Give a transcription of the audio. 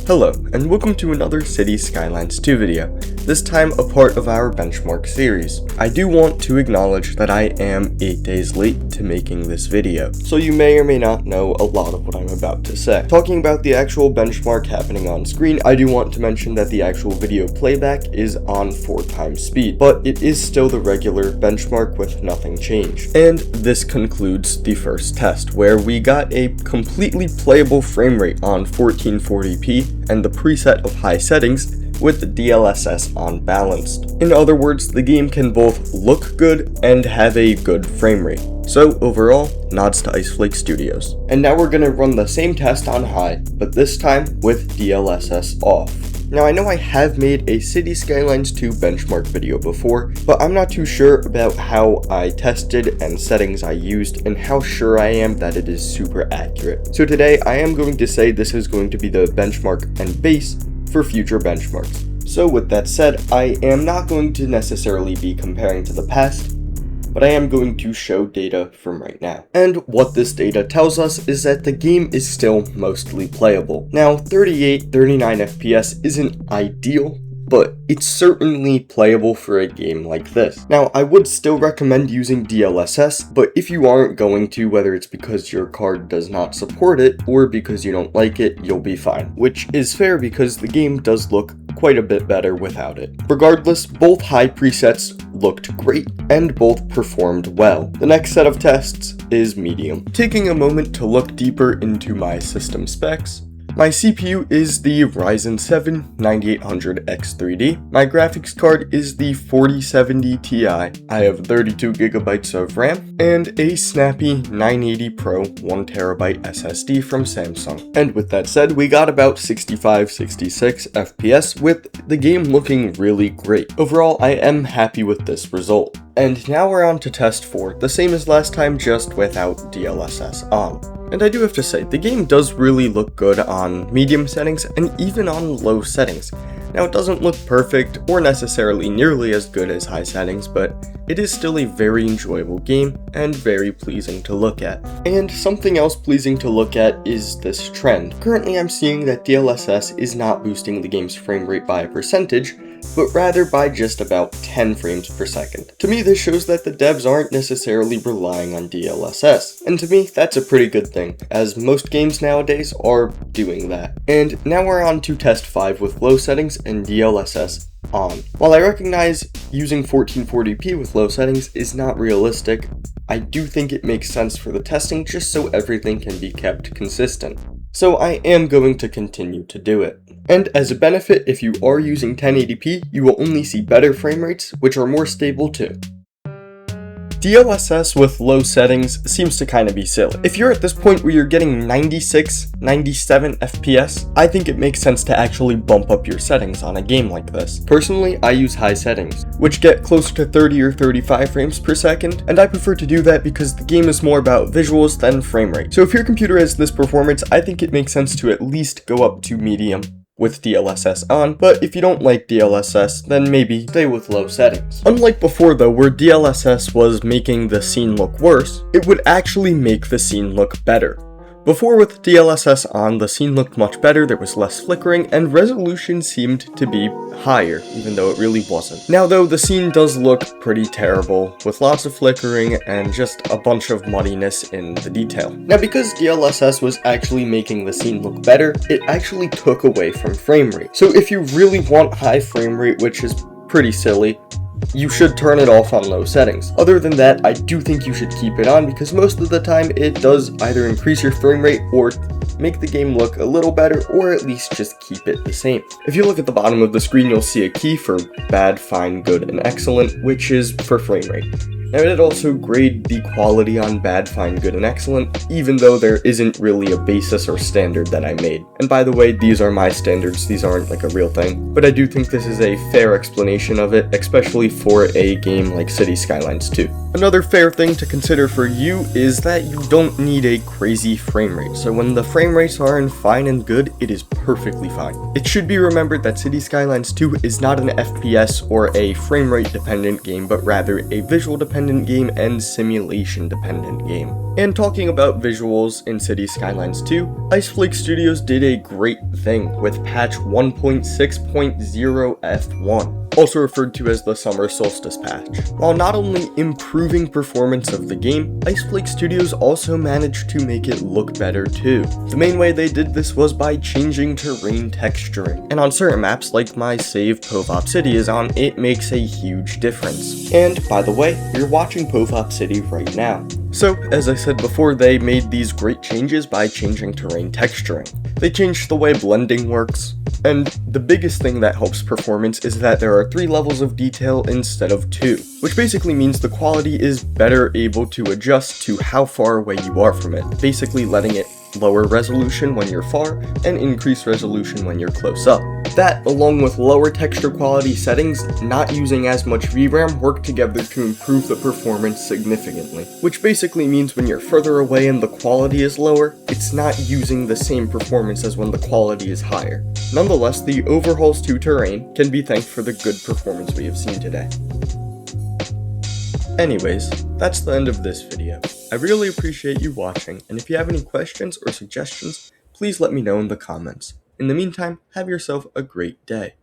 Hello, and welcome to another Cities Skylines II video, this time a part of our benchmark series. I do want to acknowledge that I am 8 days late to making this video, so you may or may not know a lot of what I'm about to say. Talking about the actual benchmark happening on screen, I do want to mention that the actual video playback is on 4x speed, but it is still the regular benchmark with nothing changed. And this concludes the first test, where we got a completely playable frame rate on 1440p and the preset of high settings with the DLSS on balanced. In other words, the game can both look good and have a good frame rate. So overall, nods to Iceflake Studios. And now we're gonna run the same test on high, but this time with DLSS off. Now I know I have made a Cities Skylines II benchmark video before, but I'm not too sure about how I tested and settings I used and how sure I am that it is super accurate. So today I am going to say this is going to be the benchmark and base for future benchmarks. So with that said, I am not going to necessarily be comparing to the past, but I am going to show data from right now. And what this data tells us is that the game is still mostly playable. Now, 38-39 FPS isn't ideal, but it's certainly playable for a game like this. Now, I would still recommend using DLSS, but if you aren't going to, whether it's because your card does not support it or because you don't like it, you'll be fine. Which is fair because the game does look quite a bit better without it. Regardless, both high presets looked great and both performed well. The next set of tests is medium. Taking a moment to look deeper into my system specs, my CPU is the Ryzen 7 9800X3D. My graphics card is the 4070 Ti. I have 32GB of RAM and a snappy 980 Pro 1TB SSD from Samsung. And with that said, we got about 65-66 FPS with the game looking really great. Overall, I am happy with this result. And now we're on to test 4, the same as last time, just without DLSS on. And I do have to say, the game does really look good on medium settings and even on low settings. Now, it doesn't look perfect or necessarily nearly as good as high settings, but it is still a very enjoyable game and very pleasing to look at. And something else pleasing to look at is this trend. Currently, I'm seeing that DLSS is not boosting the game's frame rate by a percentage, but rather by just about 10 frames per second. To me, this shows that the devs aren't necessarily relying on DLSS, and to me, that's a pretty good thing, as most games nowadays are doing that. And now we're on to test 5 with low settings and DLSS on. While I recognize using 1440p with low settings is not realistic, I do think it makes sense for the testing just so everything can be kept consistent. So I am going to continue to do it. And as a benefit, if you are using 1080p, you will only see better frame rates, which are more stable too. DLSS with low settings seems to kind of be silly. If you're at this point where you're getting 96, 97 FPS, I think it makes sense to actually bump up your settings on a game like this. Personally, I use high settings, which get closer to 30 or 35 frames per second, and I prefer to do that because the game is more about visuals than frame rate. So if your computer has this performance, I think it makes sense to at least go up to medium with DLSS on, but if you don't like DLSS, then maybe stay with low settings. Unlike before though, where DLSS was making the scene look worse, it would actually make the scene look better. Before, with DLSS on, the scene looked much better, there was less flickering, and resolution seemed to be higher, even though it really wasn't. Now though, the scene does look pretty terrible, with lots of flickering and just a bunch of muddiness in the detail. Now because DLSS was actually making the scene look better, it actually took away from frame rate. So if you really want high frame rate, which is pretty silly, you should turn it off on low settings. Other than that, I do think you should keep it on because most of the time it does either increase your frame rate or make the game look a little better, or at least just keep it the same. If you look at the bottom of the screen, you'll see a key for bad, fine, good, and excellent, which is for frame rate. Now it also grade the quality on bad, fine, good, and excellent, even though there isn't really a basis or standard that I made. And by the way, these are my standards, these aren't like a real thing, but I do think this is a fair explanation of it, especially for a game like Cities Skylines II. Another fair thing to consider for you is that you don't need a crazy frame rate, so when the frame rates are in fine and good, it is perfectly fine. It should be remembered that Cities Skylines II is not an FPS or a frame rate dependent game, but rather a visual dependent dependent game and simulation dependent game. And talking about visuals in Cities Skylines 2, Iceflake Studios did a great thing with patch 1.6.0 F1, also referred to as the Summer Solstice patch. While not only improving performance of the game, Iceflake Studios also managed to make it look better too. The main way they did this was by changing terrain texturing, and on certain maps like my save Povop City is on, it makes a huge difference. And by the way, you're watching Povop City right now. So, as I said before, they made these great changes by changing terrain texturing. They changed the way blending works, and the biggest thing that helps performance is that there are 3 levels of detail instead of 2, which basically means the quality is better able to adjust to how far away you are from it, basically letting it lower resolution when you're far and increase resolution when you're close up. That, along with lower texture quality settings, not using as much VRAM, work together to improve the performance significantly, which basically means when you're further away and the quality is lower, it's not using the same performance as when the quality is higher. Nonetheless, the overhauls to terrain can be thanked for the good performance we have seen today. Anyways, that's the end of this video. I really appreciate you watching, and if you have any questions or suggestions, please let me know in the comments. In the meantime, have yourself a great day.